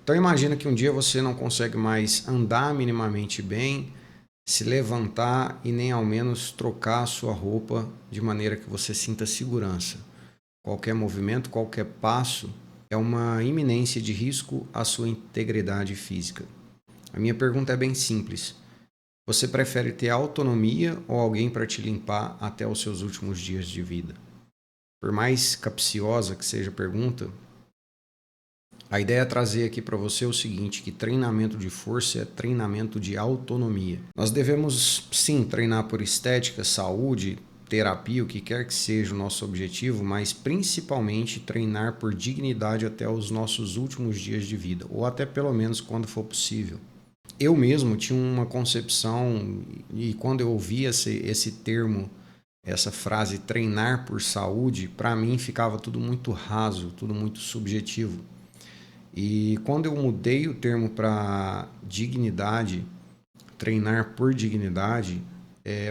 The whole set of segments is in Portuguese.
Então imagina que um dia você não consegue mais andar minimamente bem, se levantar e nem ao menos trocar a sua roupa de maneira que você sinta segurança. Qualquer movimento, qualquer passo é uma iminência de risco à sua integridade física. A minha pergunta é bem simples. Você prefere ter autonomia ou alguém para te limpar até os seus últimos dias de vida? Por mais capciosa que seja a pergunta, a ideia é trazer aqui para você o seguinte, que treinamento de força é treinamento de autonomia. Nós devemos, sim, treinar por estética, saúde, terapia, o que quer que seja o nosso objetivo, mas principalmente treinar por dignidade até os nossos últimos dias de vida, ou até pelo menos quando for possível. Eu mesmo tinha uma concepção, e quando eu ouvi esse termo, essa frase treinar por saúde, para mim ficava tudo muito raso, tudo muito subjetivo. E quando eu mudei o termo para dignidade, treinar por dignidade,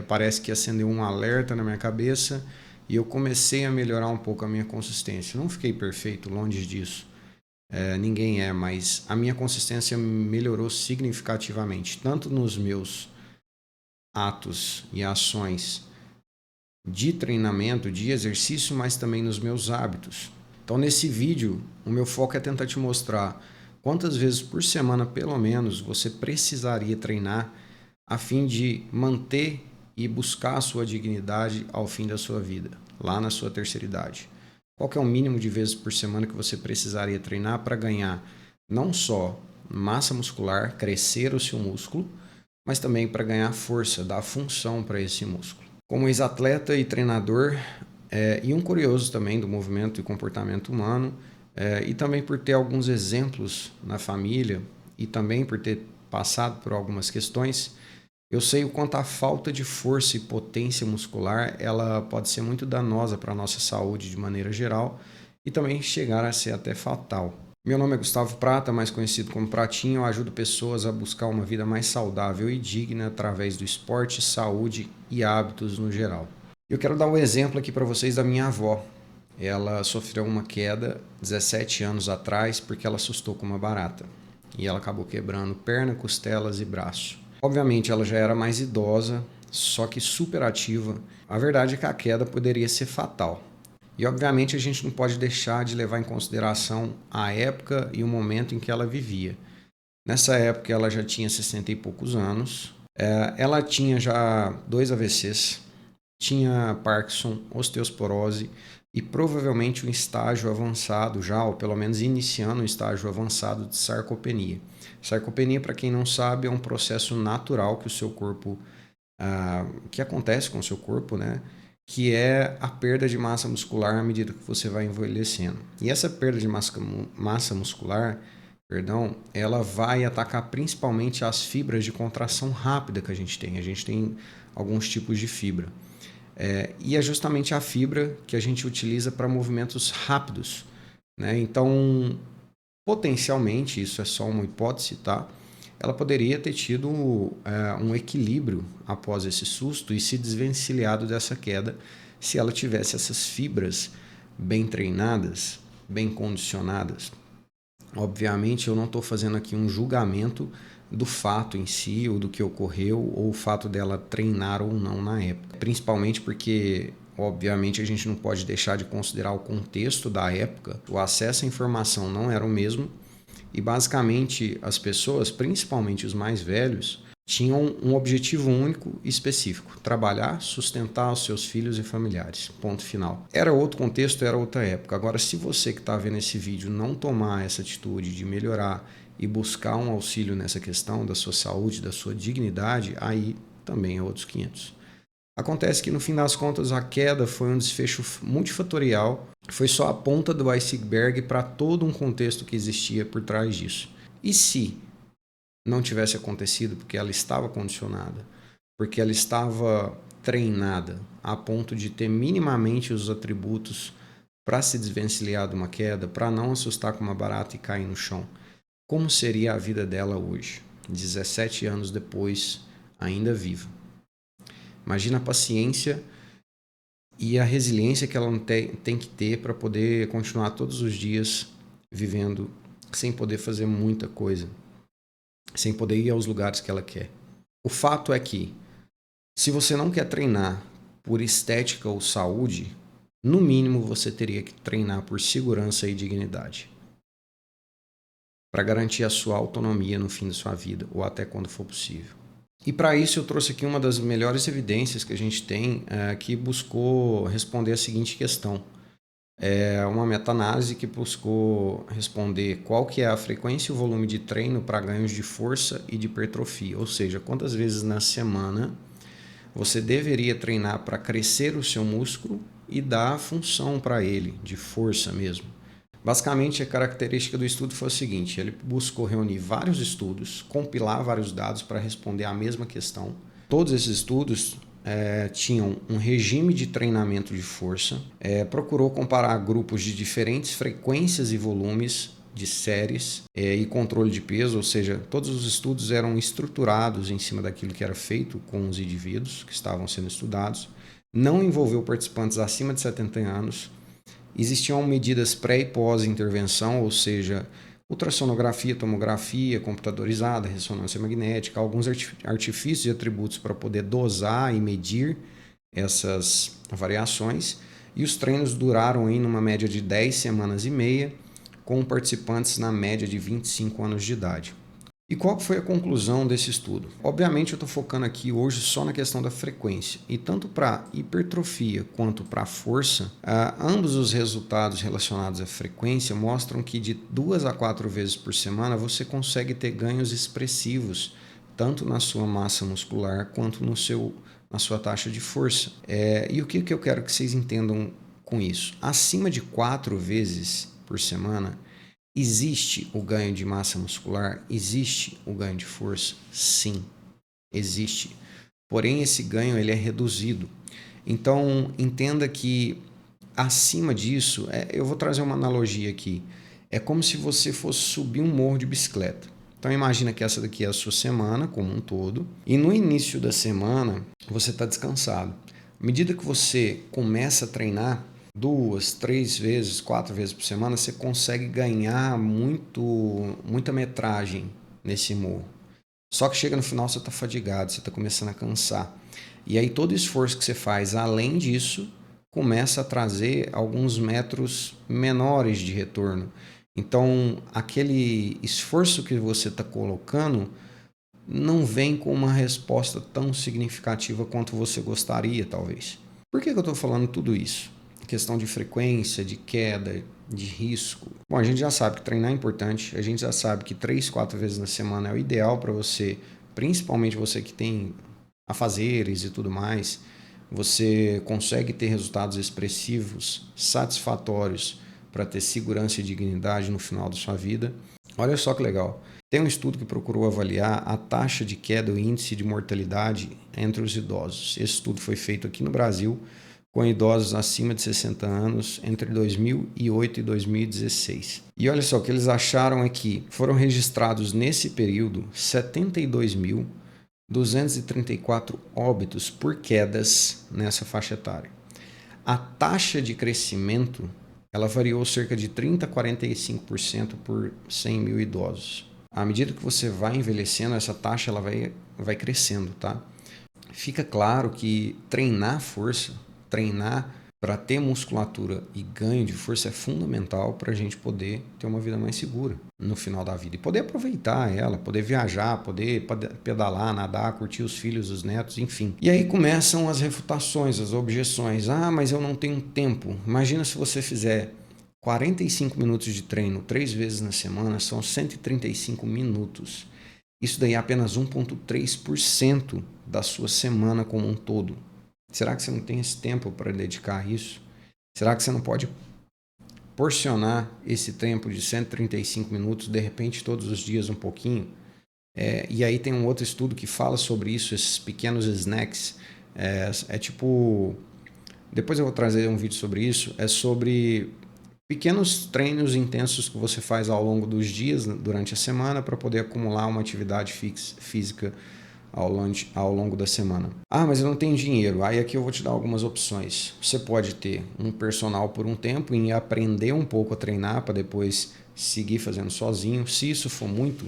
parece que acendeu um alerta na minha cabeça e eu comecei a melhorar um pouco a minha consistência. Não fiquei perfeito, longe disso. Ninguém é, mas a minha consistência melhorou significativamente, tanto nos meus atos e ações de treinamento, de exercício, mas também nos meus hábitos. Então, nesse vídeo, o meu foco é tentar te mostrar quantas vezes por semana, pelo menos, você precisaria treinar a fim de manter e buscar a sua dignidade ao fim da sua vida, lá na sua terceira idade. Qual que é o mínimo de vezes por semana que você precisaria treinar para ganhar não só massa muscular, crescer o seu músculo, mas também para ganhar força, dar função para esse músculo. Como ex-atleta e treinador, e um curioso também do movimento e comportamento humano, e também por ter alguns exemplos na família e também por ter passado por algumas questões, eu sei o quanto a falta de força e potência muscular ela pode ser muito danosa para a nossa saúde de maneira geral e também chegar a ser até fatal. Meu nome é Gustavo Prata, mais conhecido como Pratinho. Eu ajudo pessoas a buscar uma vida mais saudável e digna através do esporte, saúde e hábitos no geral. Eu quero dar um exemplo aqui para vocês da minha avó. Ela sofreu uma queda 17 anos atrás porque ela assustou com uma barata. E ela acabou quebrando perna, costelas e braço. Obviamente ela já era mais idosa, só que super ativa. A verdade é que a queda poderia ser fatal. E obviamente a gente não pode deixar de levar em consideração a época e o momento em que ela vivia. Nessa época ela já tinha 60 e poucos anos, ela tinha já 2 AVCs, tinha Parkinson, osteoporose e provavelmente um estágio avançado já, ou pelo menos iniciando um estágio avançado de sarcopenia. Sarcopenia, para quem não sabe, é um processo natural que o seu corpo, que acontece com o seu corpo, né? Que é a perda de massa muscular à medida que você vai envelhecendo. E essa perda de massa muscular, perdão, ela vai atacar principalmente as fibras de contração rápida que a gente tem. A gente tem alguns tipos de fibra. E é justamente a fibra que a gente utiliza para movimentos rápidos, né? Então, potencialmente, isso é só uma hipótese, tá? Ela poderia ter tido um equilíbrio após esse susto e se desvencilhado dessa queda se ela tivesse essas fibras bem treinadas, bem condicionadas. Obviamente, eu não estou fazendo aqui um julgamento do fato em si, ou do que ocorreu, ou o fato dela treinar ou não na época. Principalmente porque, obviamente, a gente não pode deixar de considerar o contexto da época. O acesso à informação não era o mesmo. E basicamente as pessoas, principalmente os mais velhos, tinham um objetivo único e específico: trabalhar, sustentar os seus filhos e familiares. Ponto final. Era outro contexto, era outra época. Agora, se você que está vendo esse vídeo não tomar essa atitude de melhorar e buscar um auxílio nessa questão da sua saúde, da sua dignidade, aí também é outros 500. Acontece que no fim das contas a queda foi um desfecho multifatorial, foi só a ponta do iceberg para todo um contexto que existia por trás disso. E se não tivesse acontecido porque ela estava condicionada, porque ela estava treinada a ponto de ter minimamente os atributos para se desvencilhar de uma queda, para não assustar com uma barata e cair no chão, como seria a vida dela hoje, 17 anos depois, ainda viva? Imagina a paciência e a resiliência que ela tem que ter para poder continuar todos os dias vivendo sem poder fazer muita coisa, sem poder ir aos lugares que ela quer. O fato é que, se você não quer treinar por estética ou saúde, no mínimo você teria que treinar por segurança e dignidade, para garantir a sua autonomia no fim da sua vida, ou até quando for possível. E para isso eu trouxe aqui uma das melhores evidências que a gente tem, que buscou responder a seguinte questão. É uma meta-análise que buscou responder qual que é a frequência e o volume de treino para ganhos de força e de hipertrofia, ou seja, quantas vezes na semana você deveria treinar para crescer o seu músculo e dar função para ele, de força mesmo. Basicamente, a característica do estudo foi o seguinte: ele buscou reunir vários estudos, compilar vários dados para responder a mesma questão. Todos esses estudos tinham um regime de treinamento de força, procurou comparar grupos de diferentes frequências e volumes de séries e controle de peso, ou seja, todos os estudos eram estruturados em cima daquilo que era feito com os indivíduos que estavam sendo estudados, não envolveu participantes acima de 70 anos, existiam medidas pré e pós-intervenção, ou seja, ultrassonografia, tomografia, computadorizada, ressonância magnética, alguns artifícios e atributos para poder dosar e medir essas variações. E os treinos duraram em uma média de 10 semanas e meia, com participantes na média de 25 anos de idade. E qual foi a conclusão desse estudo? Obviamente eu estou focando aqui hoje só na questão da frequência. E tanto para hipertrofia quanto para força, ambos os resultados relacionados à frequência mostram que de 2 a 4 vezes por semana você consegue ter ganhos expressivos, tanto na sua massa muscular quanto na sua taxa de força. E o que eu quero que vocês entendam com isso? Acima de 4 vezes por semana, existe o ganho de massa muscular? Existe o ganho de força? Sim, existe. Porém, esse ganho ele é reduzido. Então, entenda que acima disso, eu vou trazer uma analogia aqui. É como se você fosse subir um morro de bicicleta. Então, imagina que essa daqui é a sua semana como um todo. E no início da semana, você está descansado. À medida que você começa a treinar, 2, 3 vezes, 4 vezes por semana, você consegue ganhar muita metragem nesse morro. Só que chega no final, você está fadigado, você está começando a cansar. E aí todo esforço que você faz, além disso, começa a trazer alguns metros menores de retorno. Então, aquele esforço que você está colocando não vem com uma resposta tão significativa quanto você gostaria, talvez. Por que eu estou falando tudo isso? Questão de frequência, de queda, de risco. Bom, a gente já sabe que treinar é importante, a gente já sabe que 3, 4 vezes na semana é o ideal para você, principalmente você que tem afazeres e tudo mais, você consegue ter resultados expressivos, satisfatórios para ter segurança e dignidade no final da sua vida. Olha só que legal. Tem um estudo que procurou avaliar a taxa de queda e índice de mortalidade entre os idosos. Esse estudo foi feito aqui no Brasil, com idosos acima de 60 anos entre 2008 e 2016. E olha só, o que eles acharam é que foram registrados nesse período 72.234 óbitos por quedas nessa faixa etária. A taxa de crescimento ela variou cerca de 30% a 45% por 100 mil idosos. À medida que você vai envelhecendo, essa taxa ela vai crescendo, tá? Fica claro que treinar força, treinar para ter musculatura e ganho de força é fundamental para a gente poder ter uma vida mais segura no final da vida. E poder aproveitar ela, poder viajar, poder pedalar, nadar, curtir os filhos, os netos, enfim. E aí começam as refutações, as objeções. Ah, mas eu não tenho tempo. Imagina se você fizer 45 minutos de treino 3 vezes na semana, são 135 minutos. Isso daí é apenas 1,3% da sua semana como um todo. Será que você não tem esse tempo para dedicar a isso? Será que você não pode porcionar esse tempo de 135 minutos, de repente todos os dias um pouquinho? E aí tem um outro estudo que fala sobre isso, esses pequenos snacks. Tipo... Depois eu vou trazer um vídeo sobre isso. É sobre pequenos treinos intensos que você faz ao longo dos dias, durante a semana, para poder acumular uma atividade física ao longo da semana. Ah, mas eu não tenho dinheiro. Aí aqui eu vou te dar algumas opções. Você pode ter um personal por um tempo e aprender um pouco a treinar para depois seguir fazendo sozinho. Se isso for muito,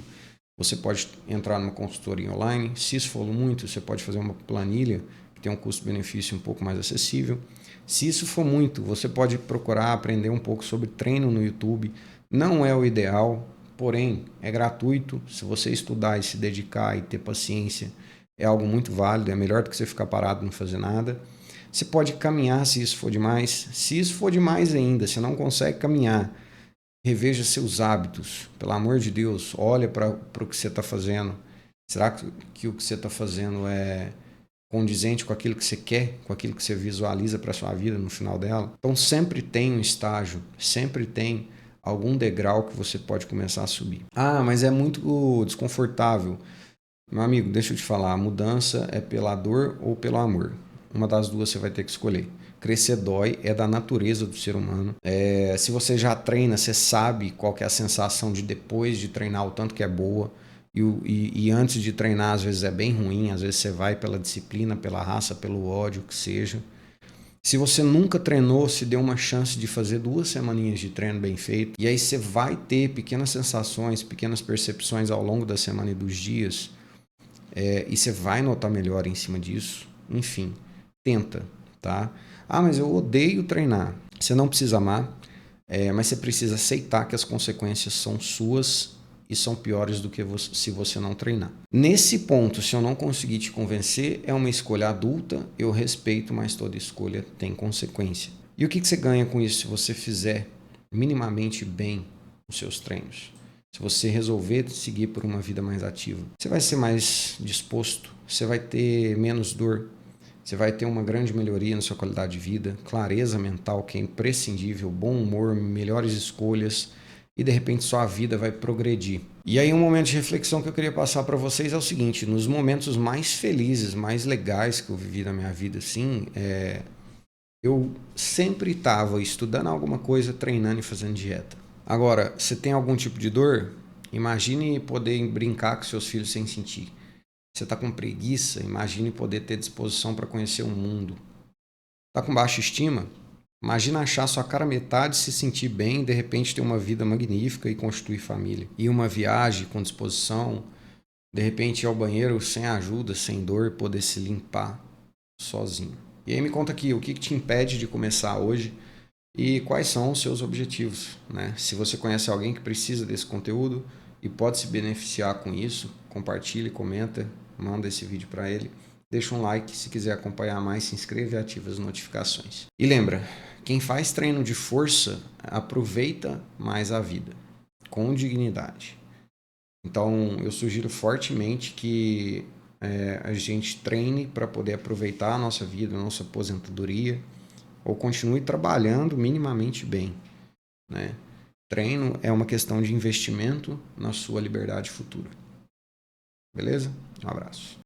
você pode entrar numa consultoria online. Se isso for muito, você pode fazer uma planilha que tem um custo-benefício um pouco mais acessível. Se isso for muito, você pode procurar aprender um pouco sobre treino no YouTube. Não é o ideal, porém é gratuito. Se você estudar e se dedicar e ter paciência, é algo muito válido. É melhor do que você ficar parado e não fazer nada. Você pode caminhar se isso for demais. Se isso for demais ainda, você não consegue caminhar, reveja seus hábitos. Pelo amor de Deus, olha para o que você está fazendo. Será que o que você está fazendo é condizente com aquilo que você quer, com aquilo que você visualiza para a sua vida no final dela? Então sempre tem um estágio, sempre tem algum degrau que você pode começar a subir. Ah, mas é muito desconfortável. Meu amigo, deixa eu te falar, a mudança é pela dor ou pelo amor. Uma das duas você vai ter que escolher. Crescer dói, é da natureza do ser humano. Se você já treina, você sabe qual que é a sensação de depois de treinar, o tanto que é boa. E antes de treinar, às vezes é bem ruim, às vezes você vai pela disciplina, pela raça, pelo ódio, o que seja. Se você nunca treinou, se deu uma chance de fazer 2 semaninhas de treino bem feito, e aí você vai ter pequenas sensações, pequenas percepções ao longo da semana e dos dias, e você vai notar melhor em cima disso. Enfim, tenta, tá? Ah, mas eu odeio treinar. Você não precisa amar, mas você precisa aceitar que as consequências são suas e são piores do que se você não treinar. Nesse ponto, se eu não conseguir te convencer, é uma escolha adulta, eu respeito, mas toda escolha tem consequência. E o que você ganha com isso se você fizer minimamente bem os seus treinos? Se você resolver seguir por uma vida mais ativa, você vai ser mais disposto, você vai ter menos dor, você vai ter uma grande melhoria na sua qualidade de vida, clareza mental, que é imprescindível, bom humor, melhores escolhas, e de repente sua vida vai progredir. E aí um momento de reflexão que eu queria passar para vocês é o seguinte: nos momentos mais felizes, mais legais que eu vivi na minha vida, assim, eu sempre estava estudando alguma coisa, treinando e fazendo dieta. Agora, você tem algum tipo de dor? Imagine poder brincar com seus filhos sem sentir. Você está com preguiça? Imagine poder ter disposição para conhecer o mundo. Está com baixa estima? Imagina achar sua cara metade, se sentir bem e de repente ter uma vida magnífica e constituir família. E uma viagem com disposição, de repente ir ao banheiro sem ajuda, sem dor, poder se limpar sozinho. E aí me conta aqui, o que te impede de começar hoje e quais são os seus objetivos, né? Se você conhece alguém que precisa desse conteúdo e pode se beneficiar com isso, compartilhe, comenta, manda esse vídeo para ele. Deixa um like, se quiser acompanhar mais, se inscreve e ativa as notificações. E lembra, quem faz treino de força aproveita mais a vida, com dignidade. Então eu sugiro fortemente que a gente treine para poder aproveitar a nossa vida, a nossa aposentadoria, ou continue trabalhando minimamente bem, né? Treino é uma questão de investimento na sua liberdade futura. Beleza? Um abraço.